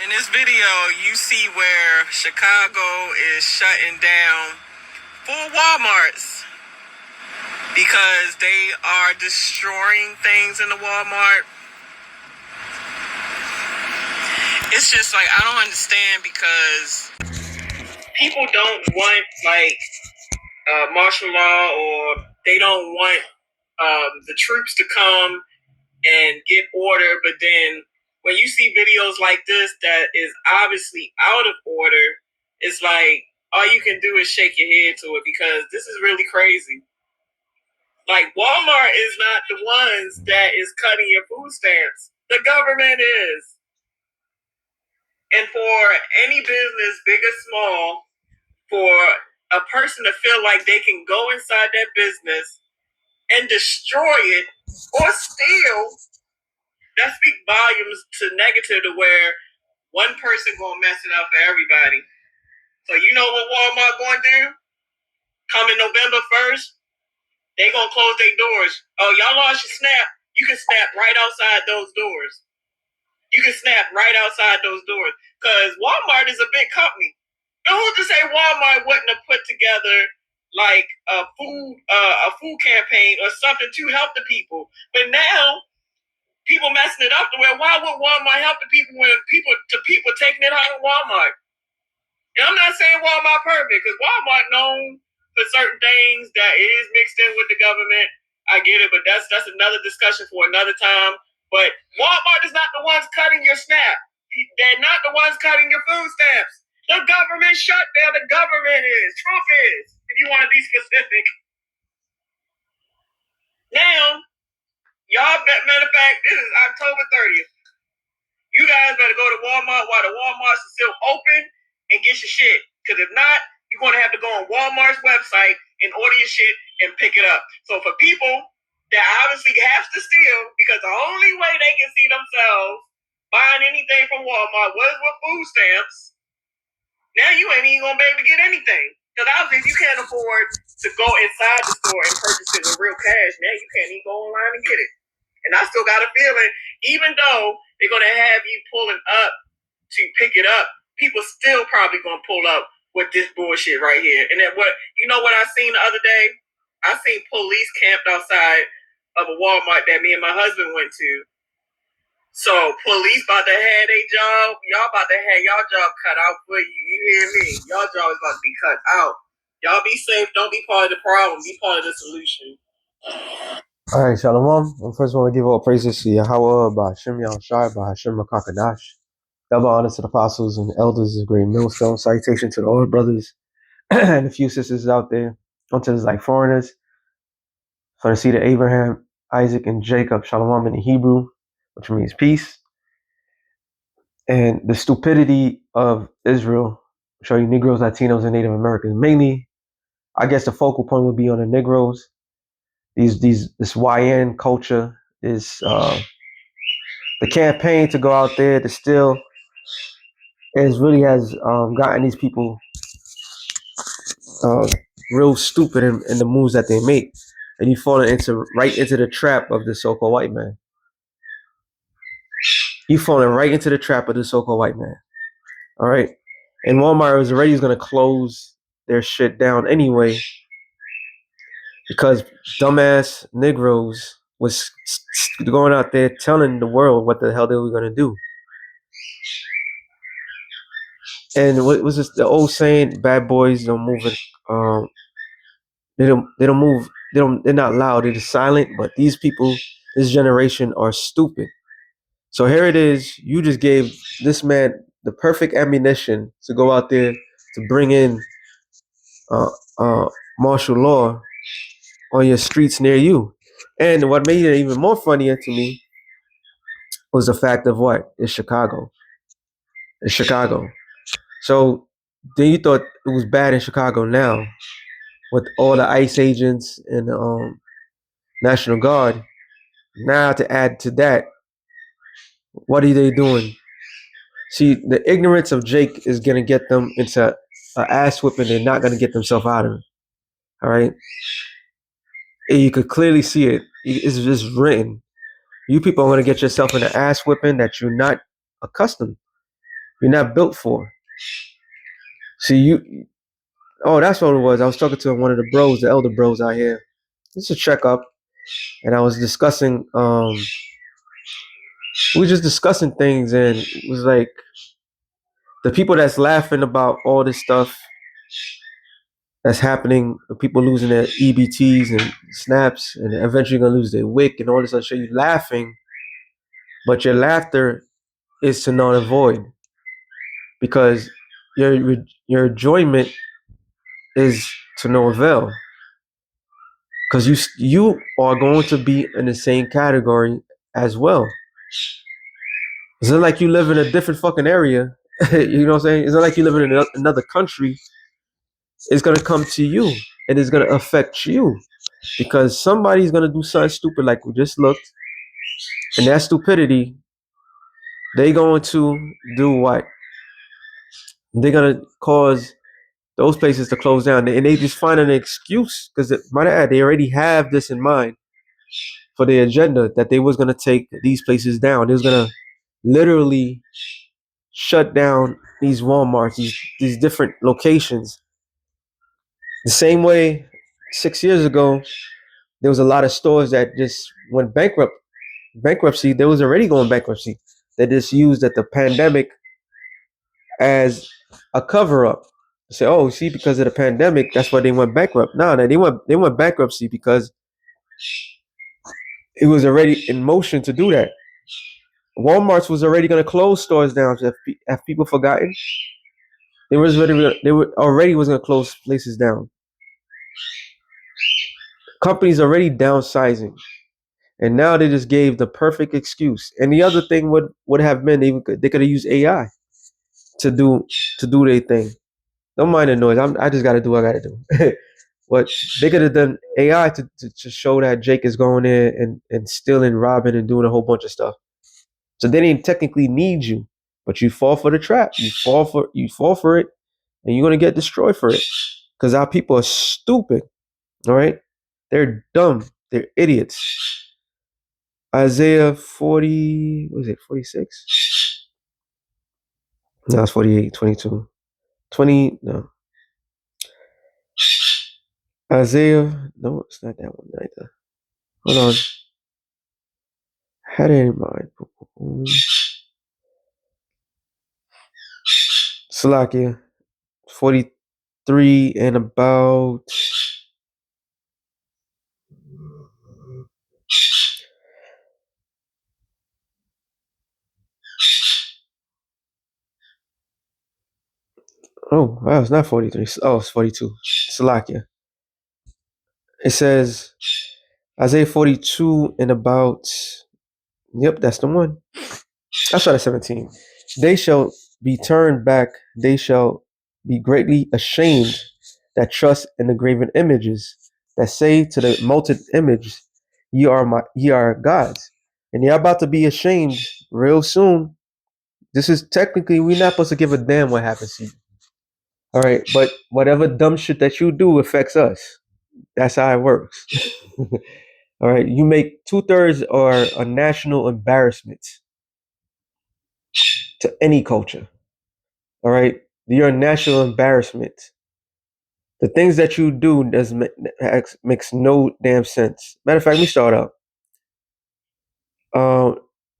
In this video, you see where Chicago is shutting down 4 Walmarts because they are destroying things in the Walmart. It's just like, I don't understand, because people don't want martial law, or they don't want the troops to come and get order. But then when you see videos like this that is obviously out of order, it's like all you can do is shake your head to it, because this is really crazy. Like, Walmart is not the ones that is cutting your food stamps. The government is. And for any business, big or small, for a person to feel like they can go inside that business and destroy it or steal, that speaks volumes to negative, to where one person gonna mess it up for everybody. So you know what Walmart gonna do? Coming November 1st, they gonna close their doors. Oh, y'all lost your SNAP? You can snap right outside those doors. You can snap right outside those doors, because Walmart is a big company. And who's to say Walmart wouldn't have put together like a food campaign or something to help the people? But now people messing it up to where, why would Walmart help the people when people taking it out of Walmart? And I'm not saying Walmart perfect, because Walmart known for certain things that is mixed in with the government. I get it, but that's another discussion for another time. But Walmart is not the ones cutting your SNAP. They're not the ones cutting your food stamps. The government shut down. The government is. Trump is, if you want to be specific. Now, y'all, matter of fact, this is October 30th. You guys better go to Walmart while the Walmarts are still open and get your shit. Because if not, you're going to have to go on Walmart's website and order your shit and pick it up. So for people that obviously have to steal, because the only way they can see themselves buying anything from Walmart was with food stamps, now you ain't even going to be able to get anything. Because obviously, if you can't afford to go inside the store and purchase it with real cash, now you can't even go online and get it. And I still got a feeling, even though they're going to have you pulling up to pick it up, people still probably going to pull up with this bullshit right here. And then you know what I seen the other day? I seen police camped outside of a Walmart that me and my husband went to. So police about to have their job. Y'all about to have y'all job cut out for you. You hear me? Y'all job is about to be cut out. Y'all be safe. Don't be part of the problem. Be part of the solution. All right, Shalom. I first want to give all praises to Yahweh, Ba'ashem Yahushai, Ba'ashem Makakadash. Double honor to the apostles and elders of Great Millstone. Salutation to the old brothers and a few sisters out there. Unto us like foreigners. From the seed of Abraham, Isaac, and Jacob. Shalom in the Hebrew, which means peace. And the stupidity of Israel. Show you Negroes, Latinos, and Native Americans. Mainly, I guess the focal point would be on the Negroes. This YN culture is the campaign to go out there to steal really has gotten these people real stupid in the moves that they make, and you fall right into the trap of the so-called white man. You falling right into the trap of the so-called white man. All right, and Walmart was already going to close their shit down anyway, because dumbass Negroes was going out there telling the world what the hell they were going to do. And what was this, the old saying? Bad boys don't move it. They don't move. They're not loud. They're just silent. But these people, this generation, are stupid. So here it is. You just gave this man the perfect ammunition to go out there to bring in martial law on your streets near you. And what made it even more funnier to me was the fact of what? It's Chicago. It's Chicago. So then you thought it was bad in Chicago now with all the ICE agents and the National Guard. Now to add to that, what are they doing? See, the ignorance of Jake is going to get them into an ass whipping they're not going to get themselves out of. All right? And you could clearly see it. It's just written. You people are going to get yourself in an ass whipping that you're not accustomed. You're not built for. See you. Oh, that's what it was. I was talking to one of the bros, the elder bros out here. It's a checkup, and I was discussing. We were just discussing things, and it was like the people that's laughing about all this stuff that's happening, people losing their EBTs and snaps, and eventually gonna lose their wick and all this other shit. You laughing, but your laughter is to null and void because your enjoyment is to no avail because you are going to be in the same category as well. It's not like you live in a different fucking area. You know what I'm saying? It's not like you live in another country. It's gonna come to you and it's gonna affect you because somebody's gonna do something stupid like we just looked, and that stupidity, they going to do what? They're gonna cause those places to close down, and they just find an excuse because might add they already have this in mind for the agenda that they was gonna take these places down. They was gonna literally shut down these WalMarts, these different locations. The same way 6 years ago, there was a lot of stores that just went bankruptcy. They was already going bankruptcy. They just used that the pandemic as a cover up. Say, oh, see, because of the pandemic, that's why they went bankrupt. No, they went bankruptcy because it was already in motion to do that. Walmart's was already going to close stores down. So have people forgotten? They were already was going to close places down. Companies already downsizing, and now they just gave the perfect excuse. And the other thing would have been they could have used AI to do their thing. Don't mind the noise. I just got to do what I got to do. But they could have done AI to show that Jake is going in and stealing, robbing, and doing a whole bunch of stuff. So they didn't technically need you, but you fall for the trap. You fall for it, and you're gonna get destroyed for it. Because our people are stupid. All right, they're dumb. They're idiots. Isaiah 40, what was it, 46? No, it's 48, 22. 20, no. Isaiah, no, it's not that one either. Hold on. Had it in mind. Salakia, 43 and about. Oh, wow, it's not 43. Oh, it's 42. Salakia. It says Isaiah 42 and about. Yep, that's the one. I started 17. They shall be turned back. They shall be greatly ashamed that trust in the graven images, that say to the molten image, ye are gods. And you're about to be ashamed real soon. This is technically, we're not supposed to give a damn what happens to you. All right, but whatever dumb shit that you do affects us. That's how it works. All right, you make 2/3 or a national embarrassment to any culture. All right, you're a national embarrassment. The things that you do makes no damn sense. Matter of fact, let me start up.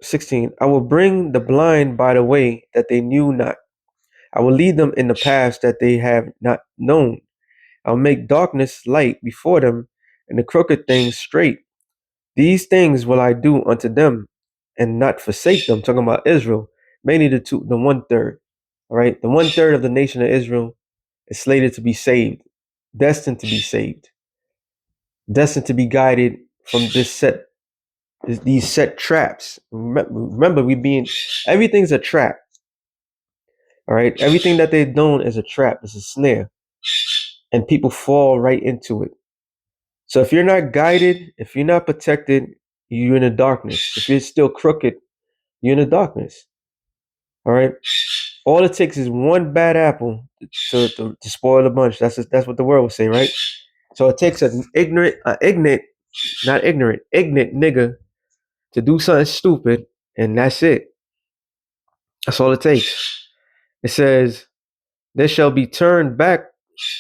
16. I will bring the blind by the way that they knew not. I will lead them in the paths that they have not known. I'll make darkness light before them, and the crooked things straight. These things will I do unto them, and not forsake them. Talking about Israel, mainly the 1/3. All right, the 1/3 of the nation of Israel is slated to be saved, destined to be saved, destined to be guided from these set traps. Remember, everything's a trap. All right, everything that they're doing is a trap. It's a snare, and people fall right into it. So if you're not guided, if you're not protected, you're in the darkness. If you're still crooked, you're in the darkness. All right. All it takes is one bad apple to spoil the bunch. That's what the world would say, right? So it takes an ignorant nigga to do something stupid, and that's it. That's all it takes. It says, "There shall be turned back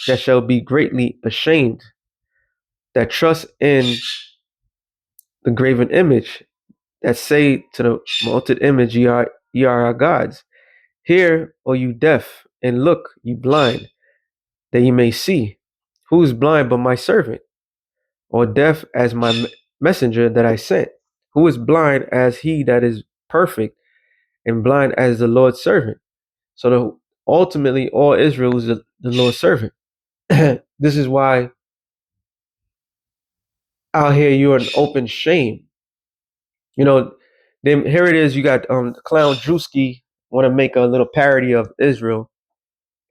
that shall be greatly ashamed, that trust in the graven image, that say to the molten image, ye are our gods. Hear, O you deaf, and look, you blind, that ye may see. Who is blind but my servant, or deaf as my messenger that I sent? Who is blind as he that is perfect, and blind as the Lord's servant?" So ultimately, all Israel is the Lord's servant. This is why out here you're an open shame. You know, then here it is. You got clown Drewski want to make a little parody of Israel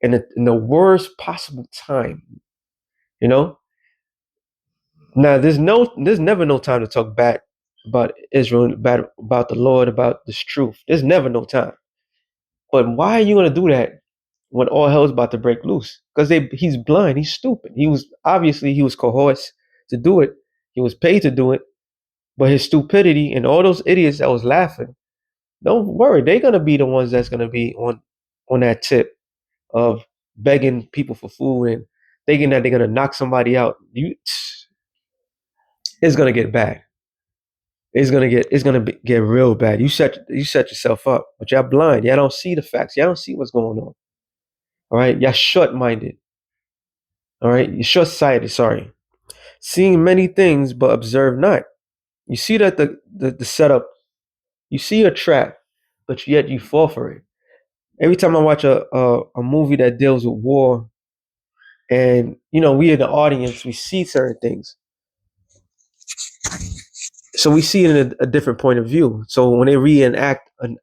in the worst possible time. You know, now there's never no time to talk bad about Israel, bad about the Lord, about this truth. There's never no time. But why are you gonna do that when all hell's about to break loose? Because he's blind, he's stupid. He was coerced to do it. He was paid to do it. But his stupidity and all those idiots that was laughing, don't worry, they're gonna be the ones that's gonna be on that tip of begging people for food and thinking that they're gonna knock somebody out. It's gonna get bad. Get real bad. You set yourself up, but y'all blind. Y'all don't see the facts. Y'all don't see what's going on. All right, y'all short minded. All right, you're short sighted. Sorry, seeing many things but observe not. You see that the setup. You see a trap, but yet you fall for it. Every time I watch a movie that deals with war, and we in the audience, we see certain things, so we see it in a different point of view. So when they reenact an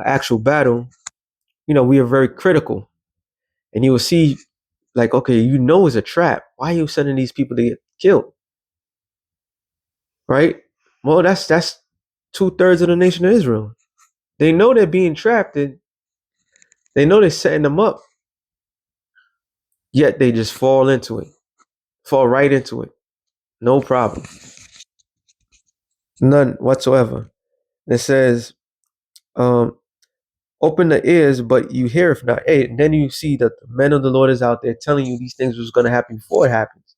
actual battle, we are very critical, and you will see, like, okay, it's a trap. Why are you sending these people to get killed? Right? Well, that's 2/3 of the nation of Israel. They know they're being trapped, and they know they're setting them up. Yet they just fall right into it, no problem, none whatsoever. It says, um, "Open the ears, but you hear if not." Hey, and then you see that the men of the Lord is out there telling you these things was going to happen before it happens,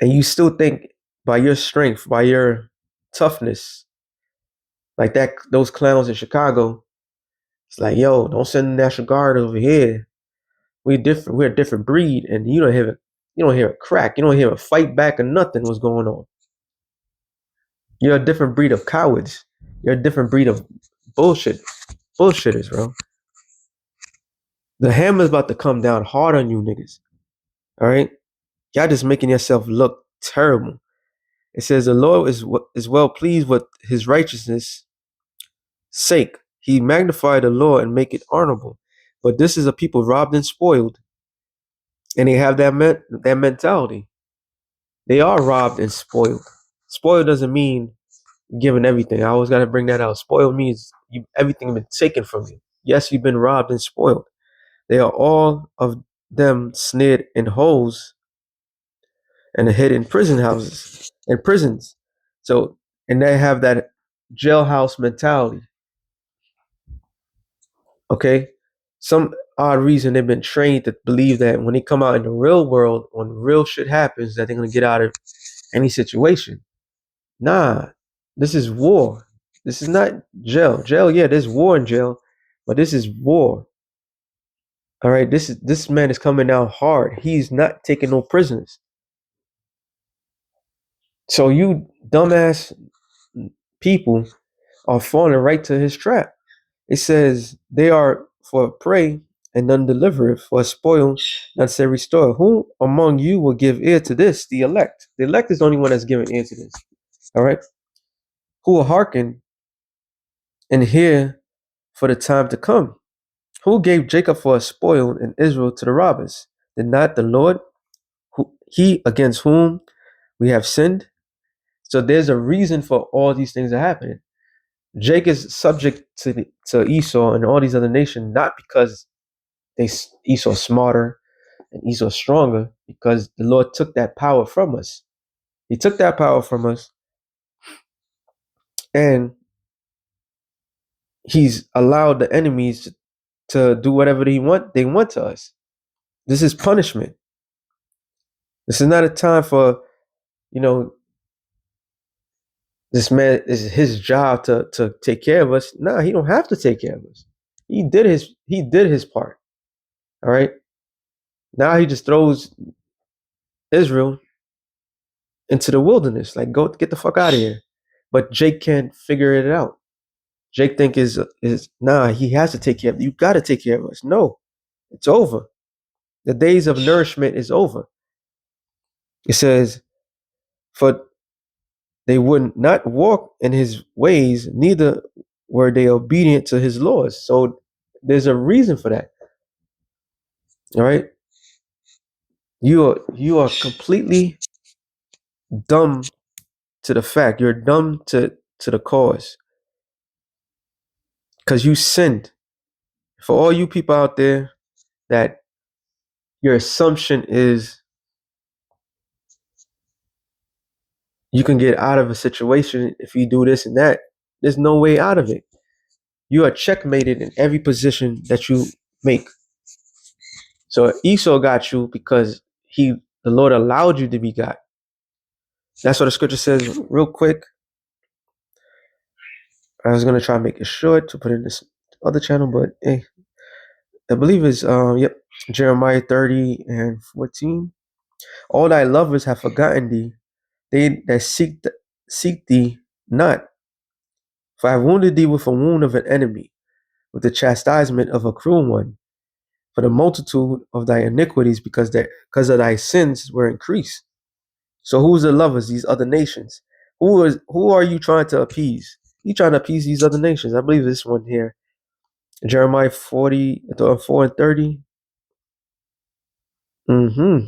and you still think by your strength, by your toughness, like that. Those clowns in Chicago, it's like, yo, don't send the National Guard over here. We're different. We're a different breed, and you don't hear a crack. You don't hear a fight back or nothing. What's going on? You're a different breed of cowards. You're a different breed of bullshitters, bro. The hammer's about to come down hard on you niggas. All right, y'all just making yourself look terrible. It says the Lord is well pleased with His righteousness' sake. He magnified the law and make it honorable. But this is a people robbed and spoiled, and they have that mentality. They are robbed and spoiled. Spoiled doesn't mean given everything. I always got to bring that out. Spoiled means everything been taken from you. Yes, you've been robbed and spoiled. They are all of them snared in holes and hid in prison houses and prisons. So, and they have that jailhouse mentality. Okay, some odd reason they've been trained to believe that when they come out in the real world, when real shit happens, that they're gonna get out of any situation. Nah, this is war. This is not jail. Jail, yeah, there's war in jail, but this is war. All right, this man is coming down hard. He's not taking no prisoners. So you dumbass people are falling right to his trap. It says they are for prey and none delivereth, for a spoil none say restore. Who among you will give ear to this? The elect. The elect is the only one that's giving ear to this. All right. Who will hearken and hear for the time to come? Who gave Jacob for a spoil and Israel to the robbers? Did not the Lord, he against whom we have sinned? So there's a reason for all these things that are happening. Jacob is subject to Esau and all these other nations, not because Esau smarter and Esau stronger, because the Lord took that power from us. He took that power from us, and He's allowed the enemies to do whatever they want to us. This is punishment. This is not a time for, you know, this man is his job to take care of us. No, he don't have to take care of us. He did his part. All right. Now he just throws Israel into the wilderness. Like, go get the fuck out of here. But Jake can't figure it out. Jake think is nah, he has to take care of you. Gotta take care of us. No, it's over. The days of nourishment is over. It says, for they would not walk in his ways, neither were they obedient to his laws. So there's a reason for that. All right. You are completely dumb to the fact. You're dumb to the cause. Because you sinned. For all you people out there that your assumption is you can get out of a situation if you do this and that, there's no way out of it. You are checkmated in every position that you make. So Esau got you because the Lord allowed you to be got. That's what the scripture says. Real quick, I was gonna try to make it short to put in this other channel, but I believe it's Jeremiah 30 and 14. All thy lovers have forgotten thee; they that seek thee not. For I have wounded thee with a wound of an enemy, with the chastisement of a cruel one. For the multitude of thy iniquities, because of thy sins were increased. So who's the lovers? These other nations. Who are you trying to appease? You trying to appease these other nations? I believe this one here, Jeremiah 40, 4 and 30.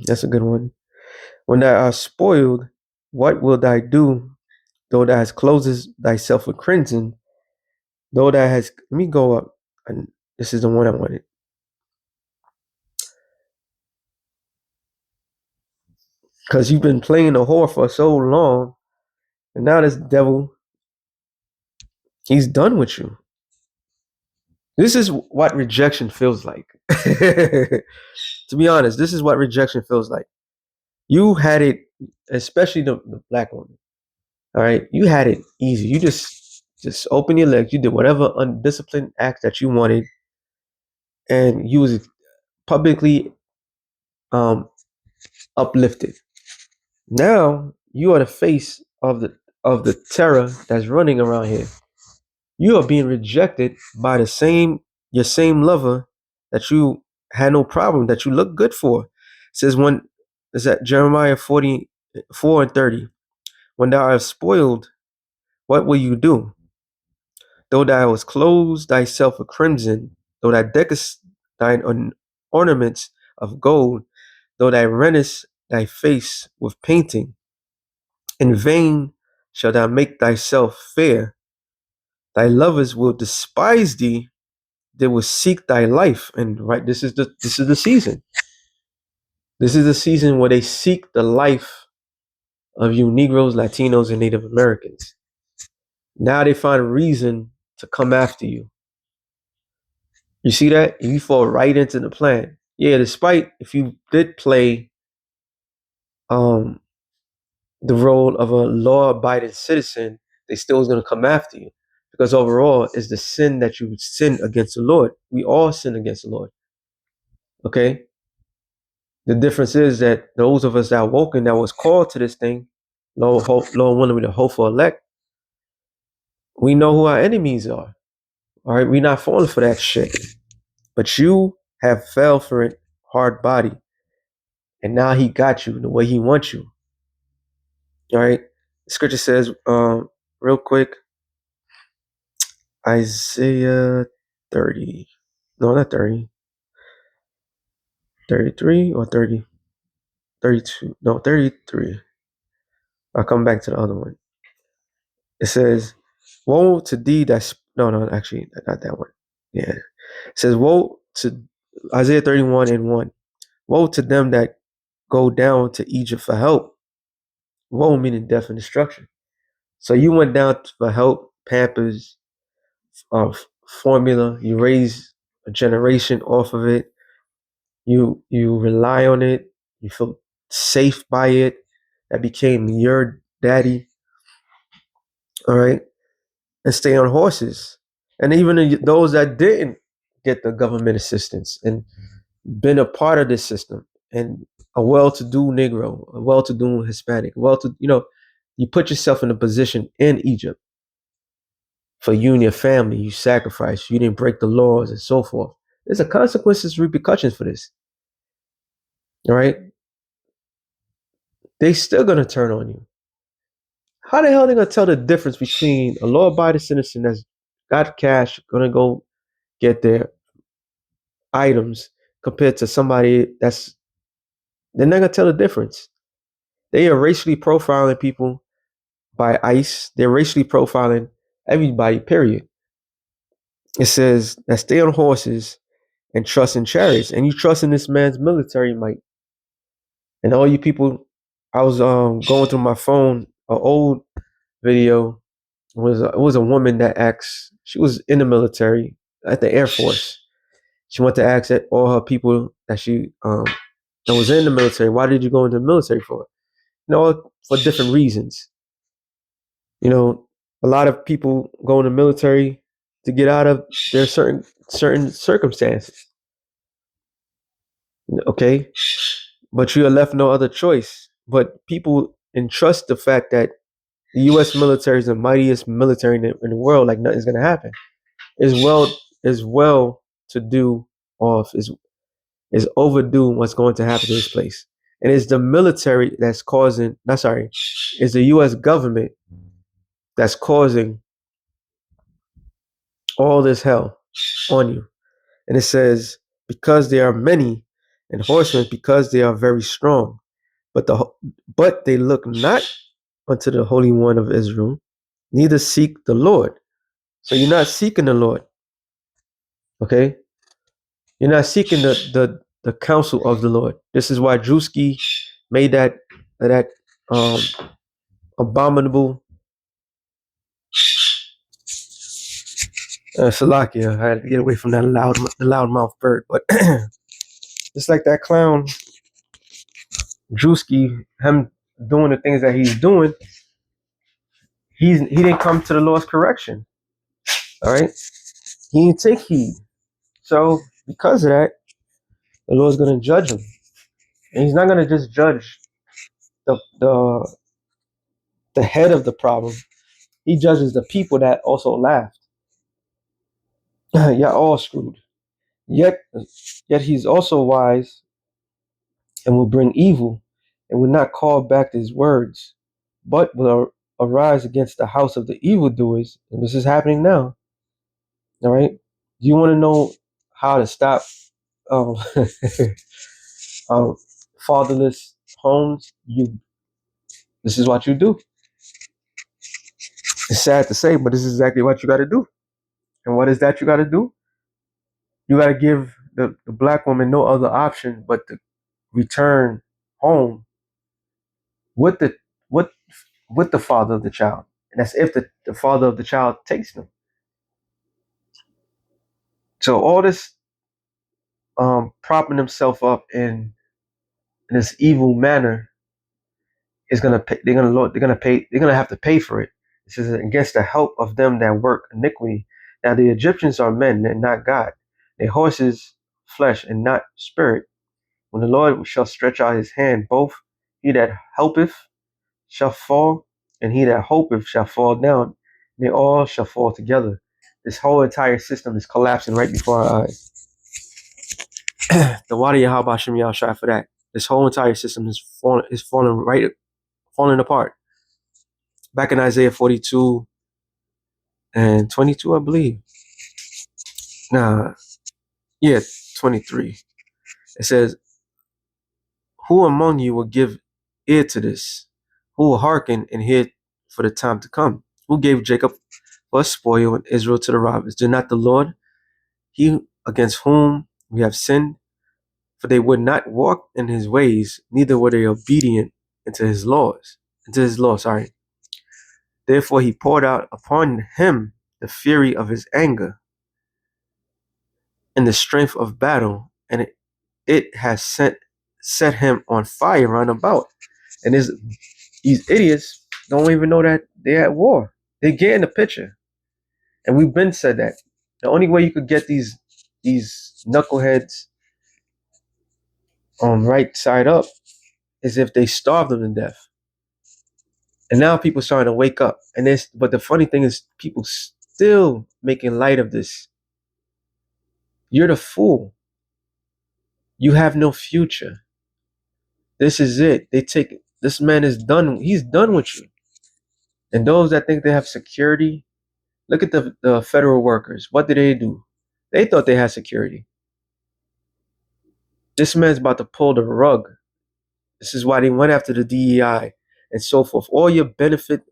That's a good one. When thou art spoiled, what wilt thou do? Though thou hast clothed thyself with crimson, though thou hast, let me go up, and this is the one I wanted. Because you've been playing the whore for so long, and now this devil, he's done with you. This is what rejection feels like. To be honest, this is what rejection feels like. You had it, especially the black woman. All right, you had it easy. You just open your legs. You did whatever undisciplined act that you wanted, and you was publicly um, uplifted. Now you are the face of the terror that's running around here. You are being rejected by your same lover that you had no problem, that you look good for. It says when is that Jeremiah 44 and 30. When thou art spoiled, what will you do? Though thou hast clothed thyself with crimson, though thou deckest thine ornaments of gold, though thou rentest thy face with painting, in vain shalt thou make thyself fair. Thy lovers will despise thee, they will seek thy life. And right, this is the season. This is the season where they seek the life of you Negroes, Latinos, and Native Americans. Now they find a reason to come after you. You see that? You fall right into the plan. Yeah, despite if you did play the role of a law-abiding citizen, they still is going to come after you. Because overall, it's the sin that you sin against the Lord. We all sin against the Lord. Okay? The difference is that those of us that are woken, that was called to this thing, Lord willing, with the hopeful elect, we know who our enemies are. All right, we're not falling for that shit. But you have fell for it, hard body, and now he got you the way he wants you. All right. Scripture says, real quick, Isaiah 30. No, not 30. 33 or 30? 32. No, 33. I'll come back to the other one. It says, woe to thee that's no, actually, not that one. Yeah. It says, woe to Isaiah 31 and 1. Woe to them that go down to Egypt for help. Woe meaning death and destruction. So you went down for help, Pampers, formula. You raised a generation off of it. You rely on it. You feel safe by it. That became your daddy. All right, and stay on horses. And even those that didn't get the government assistance and been a part of this system, and a well-to-do Negro, a well-to-do Hispanic, you put yourself in a position in Egypt for you and your family. You sacrificed. You didn't break the laws and so forth. There's a consequences, repercussions for this. All right, they still gonna turn on you. How the hell are they gonna tell the difference between a law-abiding citizen that's got cash, gonna go get their items, compared to somebody that's they're not gonna tell the difference. They are racially profiling people by ICE. They're racially profiling everybody, period. It says that stay on horses and trust in chariots. And you trust in this man's military might. And all you people, I was going through my phone, an old video. It was a woman that asked, she was in the military at the Air Force. She went to ask all her people that was in the military, why did you go into the military for? For different reasons. A lot of people go in the military to get out of their certain circumstances. Okay, but you are left no other choice. But people entrust the fact that the U.S. military is the mightiest military in the world, like nothing's gonna happen. Is well to do off is overdue what's going to happen to this place, and it's the military that's causing. Not sorry, it's the U.S. government that's causing all this hell on you. And it says, because they are many, and horsemen, because they are very strong. But they look not unto the Holy One of Israel, neither seek the Lord. So you're not seeking the Lord. Okay? You're not seeking the counsel of the Lord. This is why Drewski made that um abominable Salakia. I had to get away from that loudmouth bird, but it's like that clown Drewski, him doing the things that he's doing, he didn't come to the Lord's correction. All right, he didn't take heed. So because of that, the Lord's gonna judge him, and He's not gonna just judge the the the head of the problem. He judges the people that also laughed. You're all screwed. Yet, yet He's also wise and will bring evil, and will not call back His words, but will arise against the house of the evildoers. And this is happening now. All right. Do you want to know how to stop um, um, fatherless homes? This is what you do. It's sad to say, but this is exactly what you got to do. And what is that you got to do? You got to give the black woman no other option but to return home with the with with the father of the child. And that's if the father of the child takes them. So all this propping himself up in this evil manner is gonna pay, they're gonna have to pay for it. It says against the help of them that work iniquity. Now the Egyptians are men and not God. Their horses flesh and not spirit. When the Lord shall stretch out his hand, both he that helpeth shall fall, and he that hopeth shall fall down. They all shall fall together. This whole entire system is collapsing right before our eyes. The water Yahweh Shem Yahshua for that. This whole entire system is falling apart. Back in Isaiah 42 and 22, I believe. Nah, yeah, 23. It says, who among you will give ear to this? Who will hearken and hear for the time to come? Who gave Jacob for a spoil and Israel to the robbers? Did not the Lord, he against whom we have sinned? For they would not walk in his ways, neither were they obedient into his laws. Sorry. Therefore he poured out upon him the fury of his anger, in the strength of battle, and it has set him on fire round about. And these idiots don't even know that they're at war. They get in the picture. And we've been said that. The only way you could get these knuckleheads right side up is if they starve them to death. And now people starting to wake up. But the funny thing is people still making light of this. You're the fool. You have no future. This is it. This man is done. He's done with you. And those that think they have security, look at the federal workers. What did they do? They thought they had security. This man's about to pull the rug. This is why they went after the DEI and so forth. All your benefit,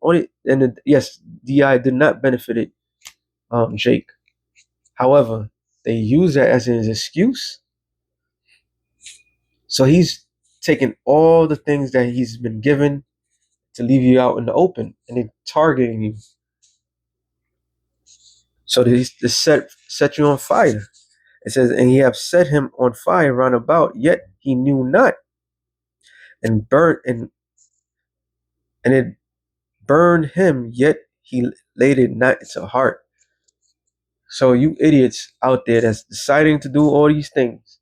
yes, DEI did not benefit it, Jake. However, they use that as an excuse. So he's taking all the things that he's been given to leave you out in the open, and they're targeting you. So they set you on fire. It says, and he have set him on fire round about, yet he knew not, and burnt and it burned him, yet he laid it not to heart. So you idiots out there that's deciding to do all these things,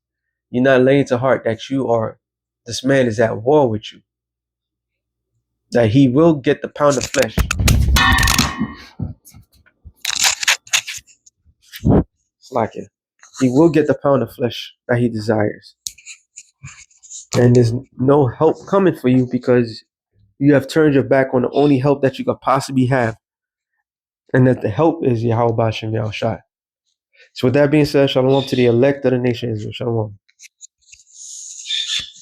you're not laying to heart that this man is at war with you. That he will get the pound of flesh. Slack it. He will get the pound of flesh that he desires. And there's no help coming for you because you have turned your back on the only help that you could possibly have. And that the help is Yahweh Bashem Yahushua. So with that being said, shalom to the elect of the nation Israel. Shalom.